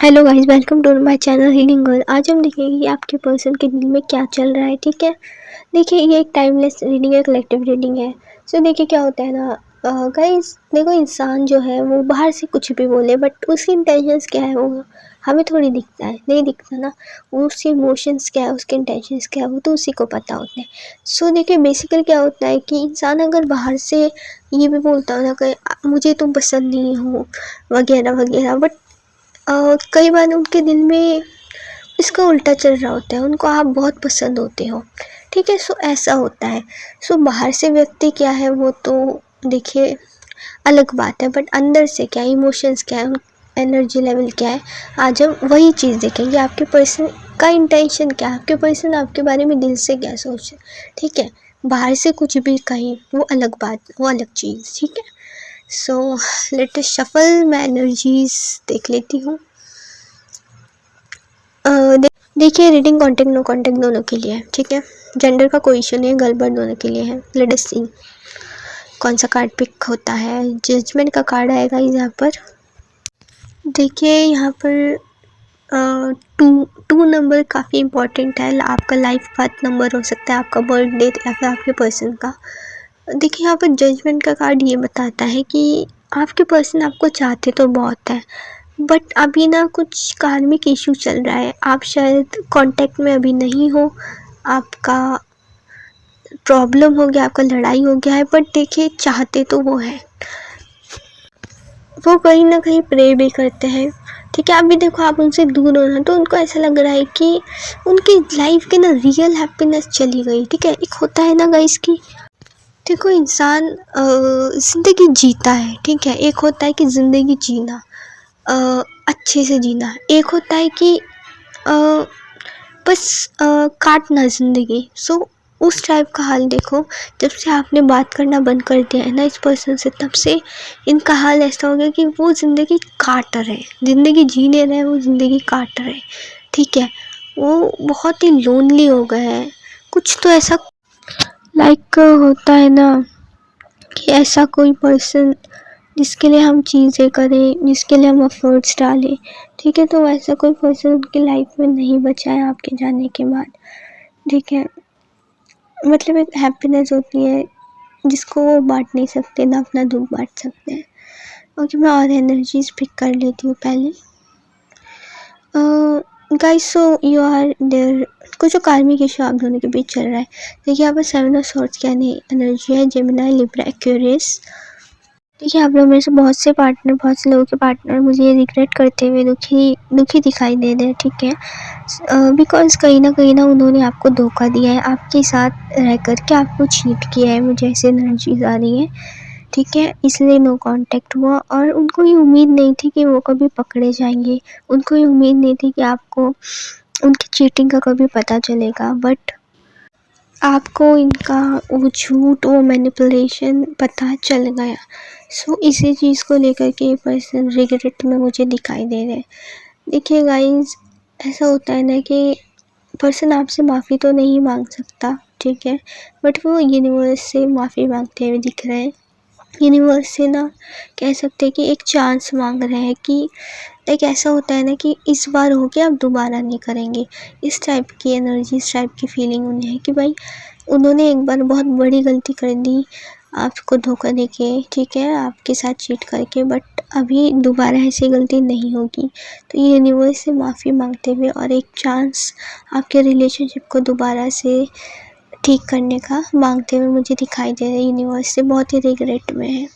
Hello guys, welcome to my channel healing girl. आज हम देखेंगे कि आपके पर्सन के दिल में क्या चल रहा है। ठीक है, देखिए ये एक टाइमलेस रीडिंग है, कलेक्टिव रीडिंग है। सो देखिए क्या होता है ना गाइस, देखो इंसान जो है वो बाहर से कुछ भी बोले बट उसकी इंटेंशंस क्या है वो हमें थोड़ी दिखता है, नहीं दिखता ना। वो उसके इमोशंस क्या है, उसके इंटेंशंस क्या है, वो तो उसी को पता होते हैं। सो देखिए बेसिकली क्या होता है कि इंसान अगर बाहर से ये भी बोलता हो ना कि मुझे तुम पसंद नहीं हो वगैरह वगैरह, बट कई बार उनके दिल में इसका उल्टा चल रहा होता है, उनको आप बहुत पसंद होते हो। ठीक है, सो ऐसा होता है। सो बाहर से व्यक्ति क्या है वो तो देखिए अलग बात है, बट अंदर से क्या इमोशंस क्या है, एनर्जी लेवल क्या है, आज हम वही चीज़ देखेंगे। आपके पर्सन का इंटेंशन क्या है, आपके पर्सन आपके बारे में दिल से क्या सोच है। ठीक है, बाहर से कुछ भी कहीं वो अलग बात, वो अलग चीज़। ठीक है, सो लेट अस शफल। मैं एनर्जीज देख लेती हूँ। देखिए रीडिंग कॉन्टेक्ट नो कॉन्टेक्ट दोनों के लिए है। ठीक है, जेंडर का कोई इशू नहीं है, गर्ल बॉय दोनों के लिए है। लेट अस सी कौन सा कार्ड पिक होता है। जजमेंट का कार्ड आएगा यहाँ पर। देखिए यहाँ पर टू नंबर काफ़ी इंपॉर्टेंट है। आपका लाइफ पाथ नंबर हो सकता है, आपका बर्थ डेट या फिर आपके पर्सन का। देखिए यहाँ पर जजमेंट का कार्ड ये बताता है कि आपके पर्सन आपको चाहते तो बहुत है, बट अभी ना कुछ कार्मिक इशू चल रहा है। आप शायद कांटेक्ट में अभी नहीं हो, आपका प्रॉब्लम हो गया, आपका लड़ाई हो गया है, बट देखिए चाहते तो वो है, वो कहीं ना कहीं प्रे भी करते हैं। ठीक है, अभी देखो आप उनसे दूर हो ना तो उनको ऐसा लग रहा है कि उनकी लाइफ के ना रियल हैप्पीनेस चली गई। ठीक है, एक होता है ना गाइस की देखो इंसान ज़िंदगी जीता है। ठीक है, एक होता है कि ज़िंदगी जीना, अच्छे से जीना। एक होता है कि बस काटना ज़िंदगी। सो उस टाइप का हाल देखो, जब से आपने बात करना बंद कर दिया है ना इस पर्सन से, तब से इनका हाल ऐसा हो गया कि वो ज़िंदगी काट रहे, ज़िंदगी जी नहीं रहे, वो ज़िंदगी काट रहे। ठीक है, वो बहुत ही लोनली हो गए हैं। कुछ तो ऐसा लाइक होता है ना कि ऐसा कोई पर्सन जिसके लिए हम चीज़ें करें, जिसके लिए हम एफर्ट्स डालें। ठीक है, तो वैसा कोई पर्सन उनकी लाइफ में नहीं बचा है आपके जाने के बाद। ठीक है, मतलब एक हैप्पीनेस होती है जिसको वो बांट नहीं सकते, ना अपना दुख बांट सकते हैं। ओके, मैं और एनर्जीज पिक कर लेती हूँ पहले। Guys, so you are there, कुछ जो कार्मिक इशू आप दोनों के बीच चल रहा है। देखिए यहाँ पर 7 ऑफ सॉर्ड्स की एनर्जी है, जेमिनी, लिब्रा, एक्वेरियस। देखिए आप लोग में से बहुत से पार्टनर, बहुत से लोगों के पार्टनर मुझे ये रिग्रेट करते हुए दुखी दिखाई दे रहे हैं। ठीक है, बिकॉज कहीं ना उन्होंने आपको धोखा दिया है, आपके साथ रह कर के आपको चीट किया है, मुझे ऐसे एनर्जीज आ रही है। ठीक है, इसलिए नो कांटेक्ट हुआ और उनको ये उम्मीद नहीं थी कि वो कभी पकड़े जाएंगे। उनको ये उम्मीद नहीं थी कि आपको उनकी चीटिंग का कभी पता चलेगा, बट आपको इनका वो झूठ, वो मैनिपुलेशन पता चल गया। सो इसी चीज़ को लेकर के ये पर्सन रिग्रेट में मुझे दिखाई दे रहे हैं। देखिए गाइस, ऐसा होता है ना कि पर्सन आपसे माफ़ी तो नहीं मांग सकता। ठीक है, बट वो यूनिवर्स से माफ़ी मांगते हुए दिख रहे हैं। यूनिवर्स से ना कह सकते हैं कि एक चांस मांग रहे हैं कि एक ऐसा होता है ना कि इस बार हो गया, अब दोबारा नहीं करेंगे। इस टाइप की एनर्जी, इस टाइप की फीलिंग उन्हें है कि भाई उन्होंने एक बार बहुत बड़ी गलती कर दी आपको धोखा देके। ठीक है, आपके साथ चीट करके, बट अभी दोबारा ऐसी गलती नहीं होगी। तो ये यूनिवर्स से माफ़ी मांगते हुए और एक चांस आपके रिलेशनशिप को दोबारा से ठीक करने का मांगते हुए मुझे दिखाई दे रहा है। यूनिवर्स से बहुत ही रिग्रेट में है।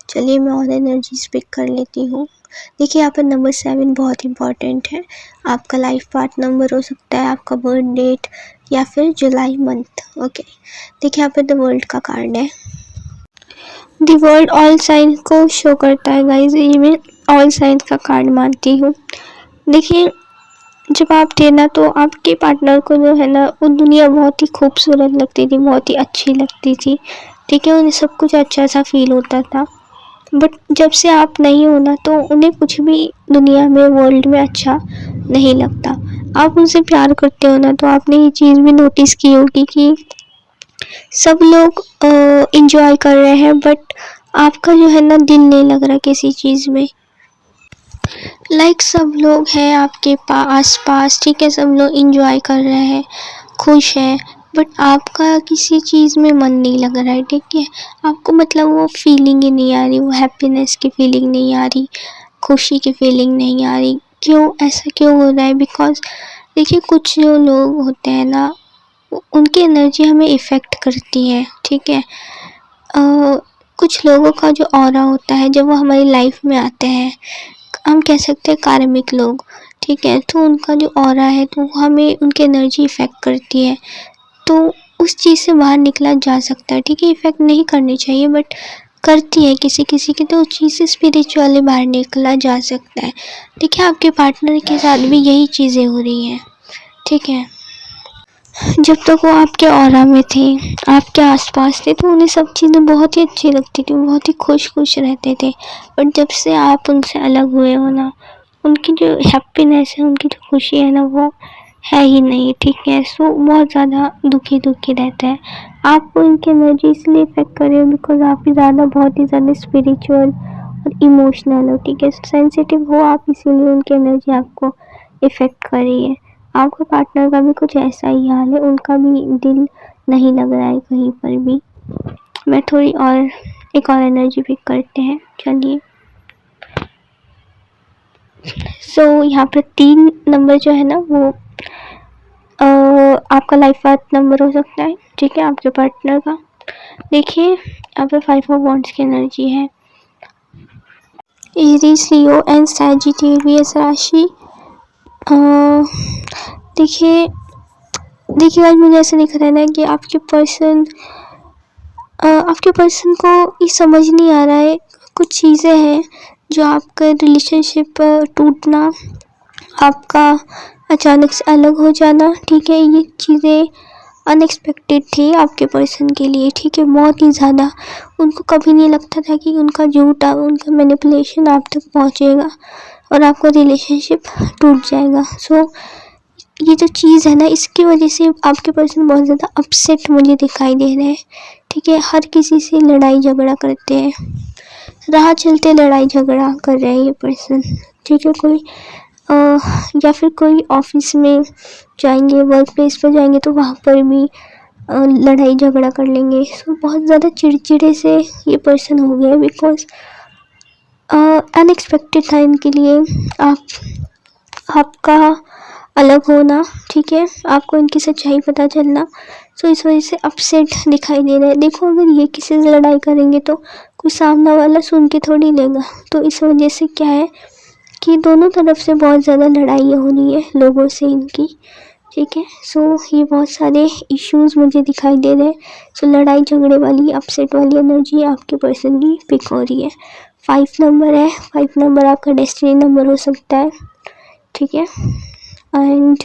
चलिए मैं और एनर्जीज पिक कर लेती हूँ। देखिए यहाँ पर नंबर 7 बहुत इंपॉर्टेंट है। आपका लाइफ पार्ट नंबर हो सकता है, आपका बर्थ डेट या फिर जुलाई मंथ। ओके, देखिए यहाँ पर द वर्ल्ड का कार्ड है। द वर्ल्ड ऑल साइन को शो करता है गाइज, ये मैं ऑल साइन का कार्ड मानती हूँ। देखिए जब आप थे ना तो आपके पार्टनर को जो है ना वो दुनिया बहुत ही खूबसूरत लगती थी, बहुत ही अच्छी लगती थी। ठीक है, उन्हें सब कुछ अच्छा सा फील होता था, बट जब से आप नहीं हो ना तो उन्हें कुछ भी दुनिया में, वर्ल्ड में अच्छा नहीं लगता। आप उनसे प्यार करते हो ना तो आपने ये चीज़ भी नोटिस की होगी कि सब लोग इंजॉय कर रहे हैं, बट आपका जो है ना दिल नहीं लग रहा किसी चीज़ में। लाइक सब लोग हैं आपके आस पास, ठीक है, सब लोग इंजॉय कर रहे हैं, खुश हैं, बट आपका किसी चीज़ में मन नहीं लग रहा है, ठीक है। आपको मतलब वो फीलिंग ही नहीं आ रही, वो हैप्पीनेस की फीलिंग नहीं आ रही, खुशी की फीलिंग नहीं आ रही। क्यों ऐसा क्यों हो रहा है? बिकॉज देखिए, कुछ जो लोग होते हैं ना, उनकी एनर्जी हमें इफ़ेक्ट करती है, ठीक है। कुछ लोगों का जो ऑरा होता है, जब वो हमारी लाइफ में आते हैं, हम कह सकते हैं कार्मिक लोग, ठीक है, तो उनका जो ऑरा है तो वो हमें उनकी एनर्जी इफ़ेक्ट करती है। तो उस चीज़ से बाहर निकला जा सकता है, ठीक है। इफ़ेक्ट नहीं करनी चाहिए बट करती है किसी किसी की, तो उस चीज़ से स्पिरिचुअली बाहर निकला जा सकता है। देखिए, आपके पार्टनर के साथ भी यही चीज़ें हो रही हैं, ठीक है। जब तक वो आपके ऑरा में थे, आपके आसपास थे, तो उन्हें सब चीज़ें बहुत ही अच्छी लगती थी, बहुत ही खुश खुश रहते थे। बट जब से आप उनसे अलग हुए हो ना, उनकी जो हैप्पीनेस है, उनकी जो खुशी है ना, वो है ही नहीं, ठीक है। सो बहुत ज़्यादा दुखी दुखी रहता है। आपको उनकी एनर्जी इसलिए इफेक्ट कर रही है बिकॉज आप बहुत ही ज़्यादा स्पिरिचुअल और इमोशनल हो, ठीक है, सेंसिटिव हो आप, इसीलिए उनकी एनर्जी आपको इफेक्ट कर रही है। आपके पार्टनर का भी कुछ ऐसा ही हाल है, उनका भी दिल नहीं लग रहा है कहीं पर भी। मैं थोड़ी और एक और एनर्जी पिक करते हैं, चलिए। सो यहाँ पर 3 नंबर जो है ना, वो आपका लाइफ पाथ नंबर हो सकता है, ठीक है, आपके पार्टनर का। देखिए, यहाँ पे 5 ऑफ वॉन्ड्स की एनर्जी है। एरीज, लियो एंड सैजिटेरियस राशि। देखिए देखिए आज मुझे ऐसा दिख रहा है ना कि आपके पर्सन को ये समझ नहीं आ रहा है, कुछ चीज़ें हैं जो आपका रिलेशनशिप टूटना, आपका अचानक से अलग हो जाना, ठीक है, ये चीज़ें अनएक्सपेक्टेड थी आपके पर्सन के लिए, ठीक है। बहुत ही ज़्यादा उनको कभी नहीं लगता था कि उनका झूठा, उनका मैनिपुलेशन आप तक पहुंचेगा और आपका रिलेशनशिप टूट जाएगा। सो ये जो चीज़ है ना, इसकी वजह से आपके पर्सन बहुत ज़्यादा अपसेट मुझे दिखाई दे रहे हैं, ठीक है। हर किसी से लड़ाई झगड़ा करते हैं, राह चलते लड़ाई झगड़ा कर रहे हैं ये पर्सन, ठीक है। या फिर कोई ऑफिस में जाएंगे, वर्क प्लेस पर जाएंगे तो वहाँ पर भी लड़ाई झगड़ा कर लेंगे। सो बहुत ज़्यादा चिड़चिड़े से ये पर्सन हो गए बिकॉज अनएक्सपेक्टेड था इनके लिए आपका अलग होना, ठीक है, आपको इनकी सच्चाई पता चलना। सो इस वजह से अपसेट दिखाई दे रहा है। देखो, अगर ये किसी से लड़ाई करेंगे तो कोई सामने वाला सुन के थोड़ी लेगा, तो इस वजह से क्या है कि दोनों तरफ से बहुत ज़्यादा लड़ाई हो रही है लोगों से इनकी, ठीक है। सो ये बहुत सारे इश्यूज मुझे दिखाई दे रहे हैं। सो लड़ाई झगड़े वाली, अपसेट वाली एनर्जी आपके पर्सन की पिक हो रही है। 5 नंबर है, 5 नंबर आपका डेस्टिनी नंबर हो सकता है, ठीक है। एंड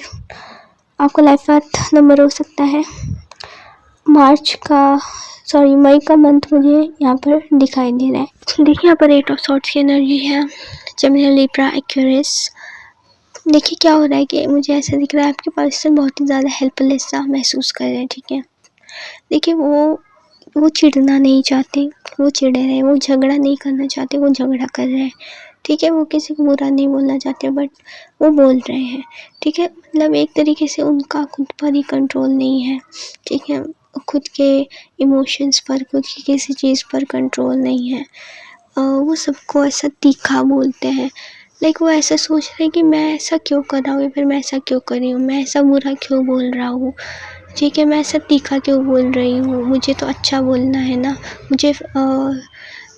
आपका लाइफ पाथ नंबर हो सकता है मई का मंथ मुझे यहाँ पर दिखाई दे रहा है। देखिए, यहाँ पर 8 ऑफ सॉर्ड्स की एनर्जी है, जेमिनी, लिब्रा, एक्वेरियस। देखिए क्या हो रहा है कि मुझे ऐसा दिख रहा है आपके पर्सन बहुत ही ज़्यादा हेल्पलेस सा महसूस कर रहे हैं, ठीक है। देखिए, वो चिढ़ना नहीं चाहते, वो चिढ़ रहे हैं, वो झगड़ा नहीं करना चाहते, वो झगड़ा कर रहे हैं, ठीक है। वो किसी को बुरा नहीं बोलना चाहते बट वो बोल रहे हैं, ठीक है। मतलब एक तरीके से उनका खुद पर ही कंट्रोल नहीं है, ठीक है। खुद के इमोशंस पर, खुद की किसी चीज़ पर कंट्रोल नहीं है। वो सबको ऐसा तीखा बोलते हैं, लाइक वो ऐसा सोच रहे हैं कि मैं ऐसा क्यों कर रहा हूँ, फिर मैं ऐसा क्यों कर रही हूँ, मैं ऐसा बुरा क्यों बोल रहा हूँ, ठीक है, मैं ऐसा तीखा क्यों बोल रही हूँ, मुझे तो अच्छा बोलना है ना, मुझे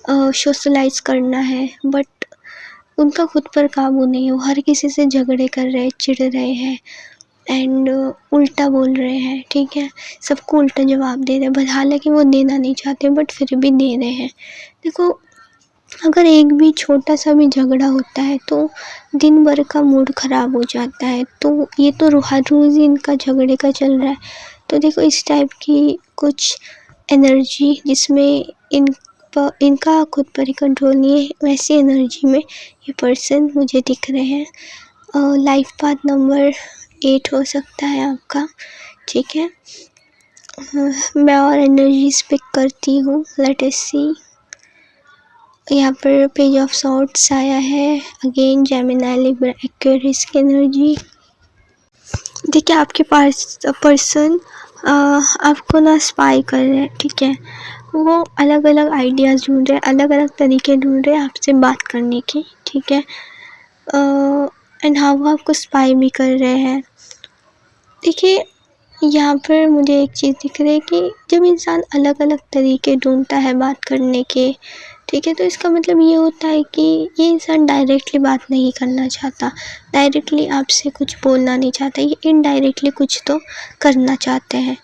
सोशलाइज करना है। बट उनका खुद पर काबू नहीं है, वो हर किसी से झगड़े कर रहे हैं, चिढ़ रहे हैं एंड उल्टा बोल रहे हैं, ठीक है। सबको उल्टा जवाब दे रहे हैं, हालांकि वो देना नहीं चाहते बट फिर भी दे रहे हैं। देखो, अगर एक भी छोटा सा भी झगड़ा होता है तो दिन भर का मूड ख़राब हो जाता है। तो ये तो हर रोज़ ही इनका झगड़े का चल रहा है। तो देखो, इस टाइप की कुछ एनर्जी जिसमें इनका खुद पर ही कंट्रोल नहीं है, वैसी एनर्जी में ये पर्सन मुझे दिख रहे हैं। लाइफ पाथ नंबर 8 हो सकता है आपका, ठीक है। मैं और एनर्जीज पिक करती हूँ, लेट अस सी। यहाँ पर पेज ऑफ सॉर्ड्स आया है, अगेन जेमिनी लिब्रा एक्वेरियस की एनर्जी। देखिए आपके पास पर्सन आपको ना स्पाई कर रहे हैं, ठीक है। वो अलग अलग आइडियाज़ ढूंढ रहे हैं, अलग अलग तरीके ढूंढ रहे हैं आपसे बात करने के, ठीक है। एंड हाँ, वो आपको स्पाई भी कर रहे हैं। देखिए यहाँ पर मुझे एक चीज़ दिख रही है कि जब इंसान अलग अलग तरीके ढूंढता है बात करने के, ठीक है, तो इसका मतलब ये होता है कि ये इंसान डायरेक्टली बात नहीं करना चाहता, डायरेक्टली आपसे कुछ बोलना नहीं चाहता, ये इनडायरेक्टली कुछ तो करना चाहते हैं,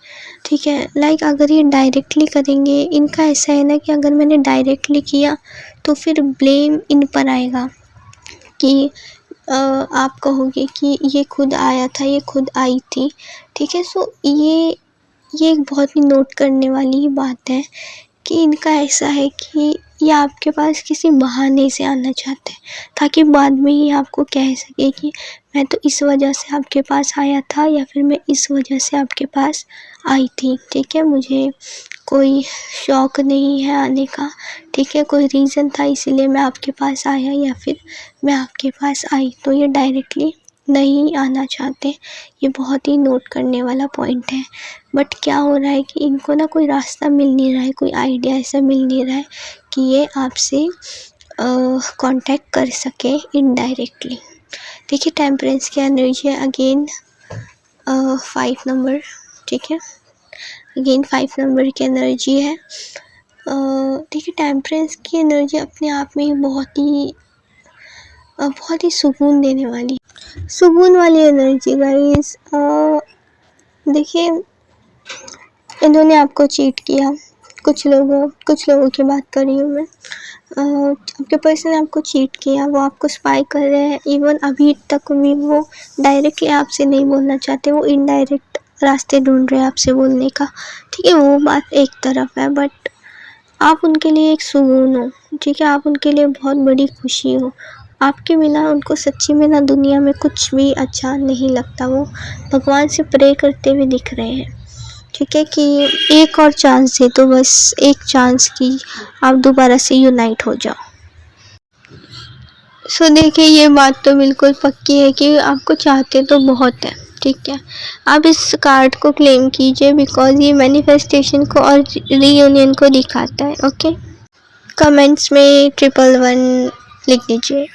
ठीक है। लाइक अगर ये डायरेक्टली करेंगे, इनका ऐसा है ना कि अगर मैंने डायरेक्टली किया तो फिर ब्लेम इन पर आएगा कि आप कहोगे कि ये खुद आया था, ये खुद आई थी, ठीक है। सो ये एक बहुत ही नोट करने वाली ही बात है कि इनका ऐसा है कि ये आपके पास किसी बहाने से आना चाहते हैं ताकि बाद में ही आपको कह सके कि मैं तो इस वजह से आपके पास आया था या फिर मैं इस वजह से आपके पास आई थी, ठीक है। मुझे कोई शौक़ नहीं है आने का, ठीक है, कोई रीज़न था इसीलिए मैं आपके पास आया या फिर मैं आपके पास आई। तो ये डायरेक्टली नहीं आना चाहते, ये बहुत ही नोट करने वाला पॉइंट है। बट क्या हो रहा है कि इनको ना कोई रास्ता मिल नहीं रहा है, कोई आइडिया ऐसा मिल नहीं रहा है कि ये आपसे कांटेक्ट कर सके इनडायरेक्टली। देखिए टेम्परेंस की एनर्जी है, अगेन 5 नंबर, ठीक है, अगेन 5 नंबर की एनर्जी है। देखिए टेम्परेंस की एनर्जी अपने आप में ही बहुत ही सुकून देने वाली, सुकून वाली एनर्जी गाइस। देखिए इन्होंने आपको चीट किया, कुछ लोगों की बात कर रही हूँ मैं। आपके पर्सन ने आपको चीट किया, वो आपको स्पाई कर रहे हैं। इवन अभी तक भी वो डायरेक्टली आपसे नहीं बोलना चाहते, वो इनडायरेक्ट रास्ते ढूंढ रहे हैं आपसे बोलने का, ठीक है। वो बात एक तरफ है, बट आप उनके लिए एक सुकून हो, ठीक है, आप उनके लिए बहुत बड़ी खुशी हो। आपके बिना उनको सच्ची में ना दुनिया में कुछ भी अच्छा नहीं लगता। वो भगवान से प्रे करते हुए दिख रहे हैं, ठीक है, कि एक और चांस दे दो, बस एक चांस की आप दोबारा से यूनाइट हो जाओ। सो देखिए ये बात तो बिल्कुल पक्की है कि आपको चाहते तो बहुत है, ठीक है। आप इस कार्ड को क्लेम कीजिए बिकॉज ये मैनिफेस्टेशन को और रीयूनियन को दिखाता है, ओके। कमेंट्स में 111 लिख दीजिए।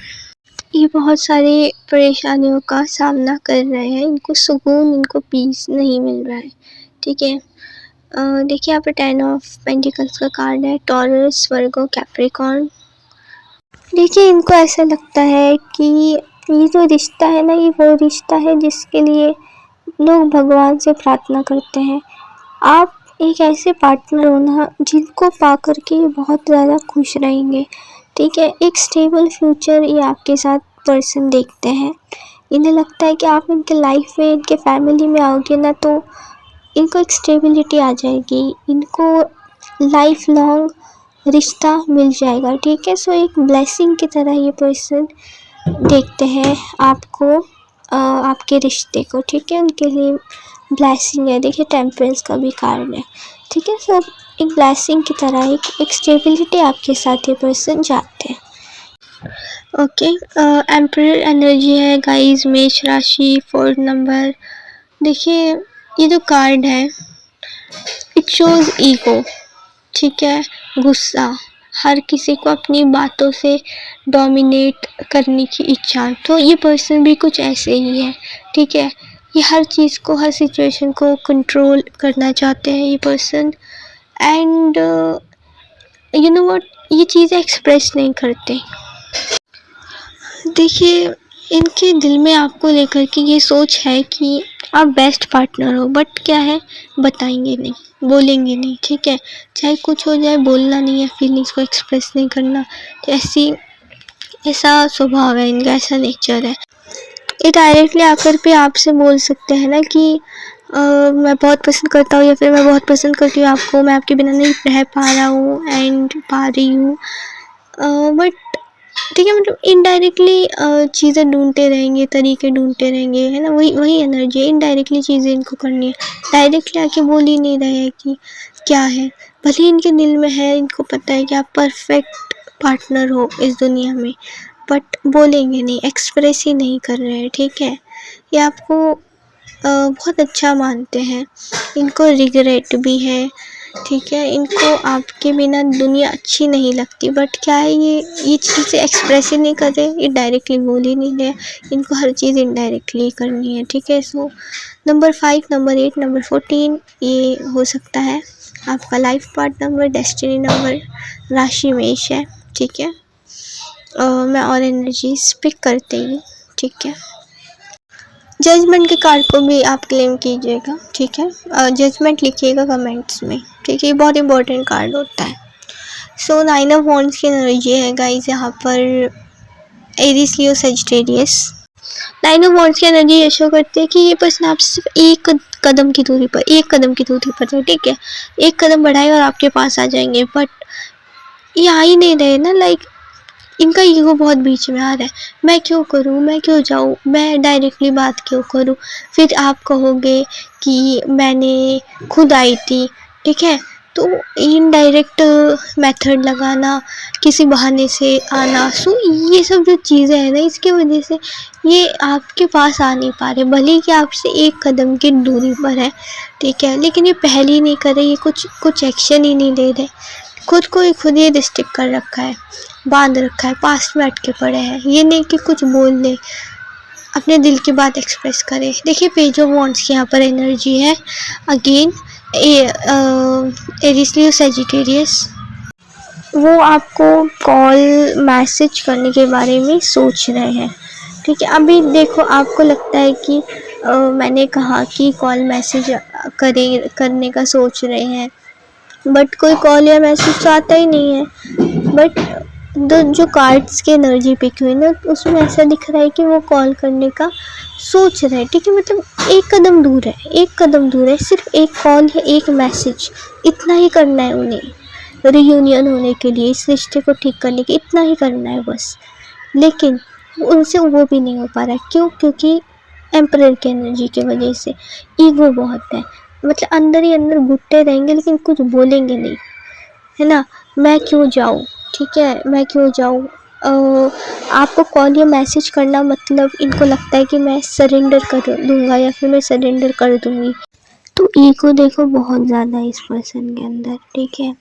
ये बहुत सारी परेशानियों का सामना कर रहे हैं, इनको सुकून, इनको पीस नहीं मिल रहा है, ठीक है। देखिए यहाँ पर 10 ऑफ पेंटिकल्स का कार्ड है, टॉरस, वर्गो, कैप्रिकॉर्न। देखिए इनको ऐसा लगता है कि ये जो रिश्ता है ना, ये वो रिश्ता है जिसके लिए लोग भगवान से प्रार्थना करते हैं। आप एक ऐसे पार्टनर हो ना जिनको पा कर के बहुत ज़्यादा खुश रहेंगे, ठीक है। एक स्टेबल फ्यूचर ये आपके साथ पर्सन देखते हैं। इन्हें लगता है कि आप इनके लाइफ में, इनके फैमिली में आओगे ना तो इनको एक स्टेबिलिटी आ जाएगी, इनको लाइफ लॉन्ग रिश्ता मिल जाएगा, ठीक है। सो एक ब्लेसिंग की तरह ये पर्सन देखते हैं आपको, आपके रिश्ते को, ठीक है। उनके लिए ब्लेसिंग है। देखिए टेम्परेंस का भी कार्ड है, ठीक है। सो एक ब्लेसिंग की तरह एक स्टेबिलिटी आपके साथ ये पर्सन चाहते हैं, ओके। एम्परर एनर्जी है गाइस, मेष राशि, 4 नंबर। देखिए ये जो कार्ड है इट शोज ईगो, ठीक है, गुस्सा, हर किसी को अपनी बातों से डोमिनेट करने की इच्छा। तो ये पर्सन भी कुछ ऐसे ही है, ठीक है। ये हर चीज़ को, हर सिचुएशन को कंट्रोल करना चाहते हैं ये person. And you know what, ये चीज़ें एक्सप्रेस नहीं करते। देखिए इनके दिल में आपको लेकर के ये सोच है कि आप बेस्ट पार्टनर हो, बट क्या है, बताएंगे नहीं, बोलेंगे नहीं, ठीक है। चाहे कुछ हो जाए, बोलना नहीं है, फीलिंग्स को एक्सप्रेस नहीं करना, तो ऐसा स्वभाव है इनका, ऐसा नेचर है। ये डायरेक्टली आकर पे आपसे बोल सकते हैं ना कि मैं बहुत पसंद करता हूँ या फिर मैं बहुत पसंद करती हूँ आपको, मैं आपके बिना नहीं रह पा रहा हूँ एंड पा रही हूँ, बट ठीक है, मतलब इनडायरेक्टली चीज़ें ढूंढते रहेंगे, तरीके ढूंढते रहेंगे, है ना। वही एनर्जी है, इनडायरेक्टली चीज़ें इनको करनी है। डायरेक्टली आके बोल ही नहीं रहे हैं कि क्या है, भले इनके दिल में है, इनको पता है कि आप परफेक्ट पार्टनर हो इस दुनिया में, बट बोलेंगे नहीं, एक्सप्रेस ही नहीं कर रहे हैं, ठीक है। ये आपको बहुत अच्छा मानते हैं, इनको रिग्रेट भी है, ठीक है। इनको आपके बिना दुनिया अच्छी नहीं लगती, बट क्या है, ये चीज़ें एक्सप्रेस ही नहीं कर रहे, ये डायरेक्टली बोल ही नहीं रहे, इनको हर चीज़ इनडायरेक्टली करनी है, ठीक है। सो नंबर 5, नंबर 8, नंबर 14 ये हो सकता है आपका life part number, destiny number, राशि मेष है, ठीक है। मैं और एनर्जीज पिक करती हूँ, ठीक है। जजमेंट के कार्ड को भी आप क्लेम कीजिएगा, ठीक है। जजमेंट लिखिएगा कमेंट्स में, ठीक है। ये बहुत इंपॉर्टेंट कार्ड होता है। सो 9 ऑफ वॉन्ड्स की एनर्जी है गाइस यहाँ पर, Aries, Leo, Sagittarius. 9 of wands की एनर्जी ये शो करती है कि ये पर्सन आपसे सिर्फ एक कदम की दूरी पर है, ठीक है। एक कदम बढ़ाए और आपके पास आ जाएंगे, बट ये आ ही नहीं रहे ना, लाइक इनका ईगो बहुत बीच में आ रहा है। मैं क्यों करूँ, मैं क्यों जाऊँ, मैं डायरेक्टली बात क्यों करूँ, फिर आप कहोगे कि मैंने खुद आई थी, ठीक है। तो इनडायरेक्ट मेथड लगाना, किसी बहाने से आना, सो ये सब जो चीज़ें हैं ना, इसकी वजह से ये आपके पास आ नहीं पा रहे, भले ही कि आपसे एक कदम की दूरी पर है, ठीक है। लेकिन ये पहल ही नहीं कर रहे, ये कुछ एक्शन ही नहीं ले रहे, खुद ही रिस्ट्रिक्ट कर रखा है, बांध रखा है, पास में अटके पड़े हैं। ये नहीं कि कुछ बोल ले, अपने दिल की बात एक्सप्रेस करे। देखिए पेज ऑफ वॉन्ड्स की यहाँ पर एनर्जी है अगेन, एरीज, लियो, सजिटेरियस। वो आपको कॉल मैसेज करने के बारे में सोच रहे हैं, ठीक है। अभी देखो आपको लगता है कि मैंने कहा कि कॉल मैसेज करने का सोच रहे हैं, बट कोई कॉल या मैसेज तो आता ही नहीं है। बट जो कार्ड्स की एनर्जी पिक हुई ना, उसमें ऐसा दिख रहा है कि वो कॉल करने का सोच रहे हैं, ठीक है। मतलब एक कदम दूर है, सिर्फ एक कॉल या एक मैसेज, इतना ही करना है उन्हें रियूनियन होने के लिए, इस रिश्ते को ठीक करने के, इतना ही करना है बस। लेकिन उनसे वो भी नहीं हो पा रहा है, क्यों? क्योंकि एम्परर की एनर्जी की वजह से ईगो बहुत है, मतलब अंदर ही अंदर घुटते रहेंगे लेकिन कुछ बोलेंगे नहीं, है ना। मैं क्यों जाऊँ, ठीक है, मैं क्यों जाऊँ। आपको कॉल या मैसेज करना मतलब इनको लगता है कि मैं सरेंडर कर दूंगा या फिर मैं सरेंडर कर दूंगी। तो ईगो देखो बहुत ज़्यादा है इस पर्सन के अंदर, ठीक है।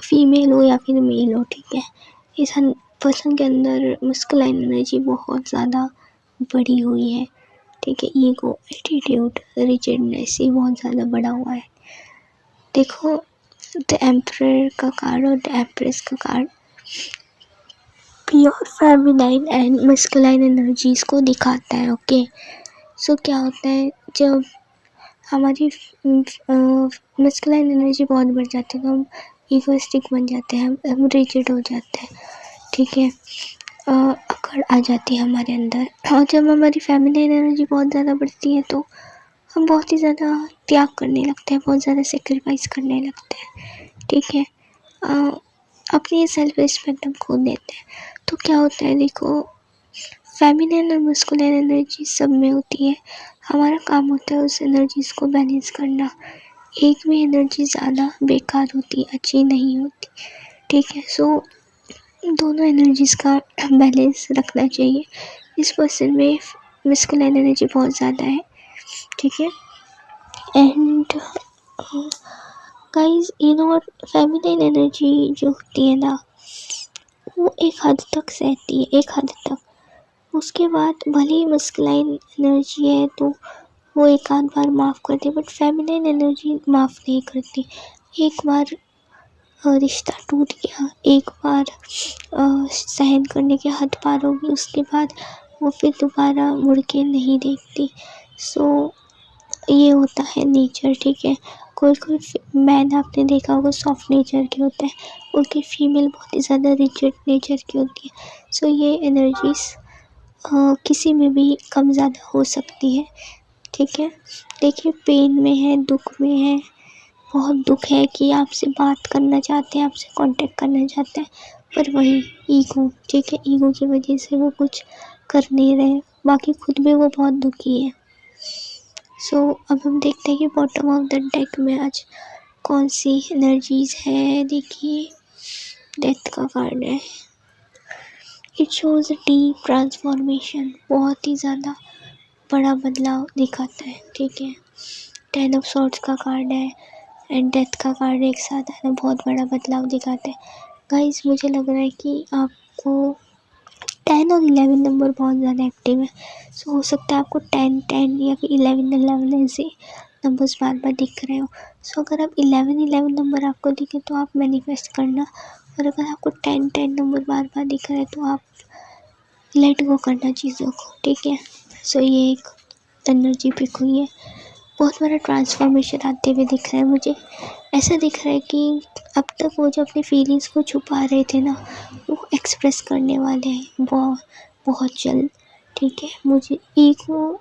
फीमेल हो या फिर मेल हो, ठीक है, इस पर्सन के अंदर मस्कुलाइन एनर्जी बहुत ज़्यादा बड़ी हुई है, ठीक है। ईगो, एटीट्यूड, रिजिडनेस ये बहुत ज़्यादा बढ़ा हुआ है। देखो द एम्परर का कार्ड और द एम्प्रेस का card pure feminine and masculine energies को दिखाता है, ओके। सो क्या होता है, जब हमारी मस्कुलाइन एनर्जी बहुत बढ़ जाती है तो हम ईगोइस्टिक बन जाते हैं, हम रिजिड हो जाते हैं, ठीक है। अकड़ आ जाती है हमारे अंदर, और जब हमारी फेमिनाइन एनर्जी बहुत ज़्यादा बढ़ती है तो हम बहुत ही ज़्यादा त्याग करने लगते हैं, बहुत ज़्यादा सेक्रीफाइस करने लगते हैं, ठीक है। अपनी सेल्फ रिस्पेक्ट हम खो देते हैं। तो क्या होता है, देखो फेमिनिन और मस्कुलिन एनर्जी सब में होती है, हमारा काम होता है उस एनर्जीज को बैलेंस करना। एक में एनर्जी ज़्यादा बेकार होती, अच्छी नहीं होती, ठीक है। सो दोनों एनर्जीज का बैलेंस रखना चाहिए। इस पर्सन में मस्कुलिन एनर्जी बहुत ज़्यादा है, ठीक है। And guys you know what, feminine energy जो होती है ना, वो एक हद तक सहती है, एक हद तक। उसके बाद भले ही मस्कुलाइन एनर्जी है तो वो एक आध बार माफ़ करती है, बट फेमिनिन एनर्जी माफ़ नहीं करती। एक बार रिश्ता टूट गया, एक बार सहन करने की हद पार होगी, उसके बाद वो फिर दोबारा मुड़ के नहीं देखती। सो ये होता है नेचर, ठीक है। कोई मैन आपने देखा होगा सॉफ्ट नेचर के होते हैं, उनकी फीमेल बहुत ही ज़्यादा रिजिड नेचर की होती है। सो ये एनर्जीज किसी में भी कम ज़्यादा हो सकती है, ठीक है। देखिए पेन में है, दुख में है, बहुत दुख है कि आपसे बात करना चाहते हैं, आपसे कांटेक्ट करना चाहते हैं, पर वही ईगो, ठीक है, ईगो की वजह से वो कुछ कर नहीं रहे, बाकी खुद भी वो बहुत दुखी है। सो अब हम देखते हैं कि बॉटम ऑफ द डेक में आज कौन सी एनर्जीज है। देखिए डेथ का कार्ड है। इट शोज डीप ट्रांसफॉर्मेशन, बहुत ही ज़्यादा बड़ा बदलाव दिखाता है, ठीक है। 10 ऑफ सॉर्ड्स का कार्ड है एंड डेथ का कार्ड एक साथ है, बहुत बड़ा बदलाव दिखाता है। गाइस मुझे लग रहा है कि आपको 10 और 11 नंबर बहुत ज़्यादा एक्टिव है। सो हो सकता है आपको 10 या फिर 11 ऐसे नंबर्स बार बार दिख रहे हो। सो अगर आप 11 नंबर आपको दिखे तो आप मैनिफेस्ट करना, और अगर आपको 10 नंबर बार बार दिख रहा है तो आप लेट गो करना चीज़ों को, ठीक है। सो ये एक एनर्जी पिक हुई है, बहुत बड़ा ट्रांसफॉर्मेशन आते हुए दिख रहा है मुझे। ऐसा दिख रहा है कि अब तक वो जो अपनी फीलिंग्स को छुपा रहे थे ना, वो एक्सप्रेस करने वाले हैं बहुत जल्द, ठीक है। मुझे ईगो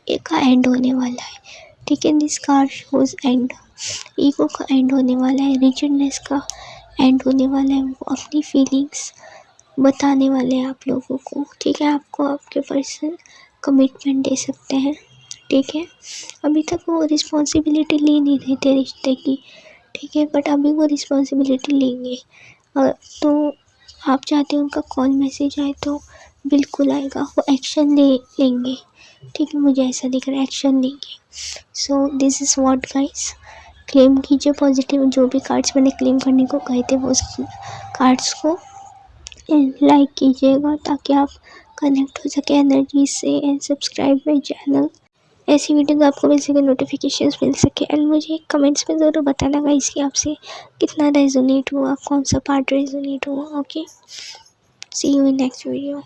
का एंड होने वाला है, ठीक है। This card shows and, ego का एंड होने वाला है, रिजिडनेस का एंड होने वाला है। वो अपनी फीलिंग्स बताने वाले हैं आप लोगों को, ठीक है। आपको आपके पर्सन कमिटमेंट दे सकते हैं, ठीक है। अभी तक वो रिस्पॉन्सिबिलिटी ले नहीं रहे थे रिश्ते की, ठीक है, बट अभी वो रिस्पॉन्सिबिलिटी लेंगे। तो आप चाहते हैं उनका कॉल मैसेज आए तो बिल्कुल आएगा, वो एक्शन लेंगे, ठीक है। मुझे ऐसा दिख रहा है एक्शन लेंगे। So this is what guys, claim कीजिए पॉजिटिव, जो भी कार्ड्स मैंने क्लेम करने को कहे थे वो कार्ड्स को लाइक कीजिएगा ताकि आप कनेक्ट हो सके एनर्जी से, एंड सब्सक्राइब माई चैनल, ऐसी वीडियोस आपको मिल सके, नोटिफिकेशंस मिल सके। एंड मुझे कमेंट्स में ज़रूर बताना गाइस कि आपसे कितना रेजोनेट हुआ, कौन सा पार्ट रेजोनेट हुआ। Okay, see you in next video.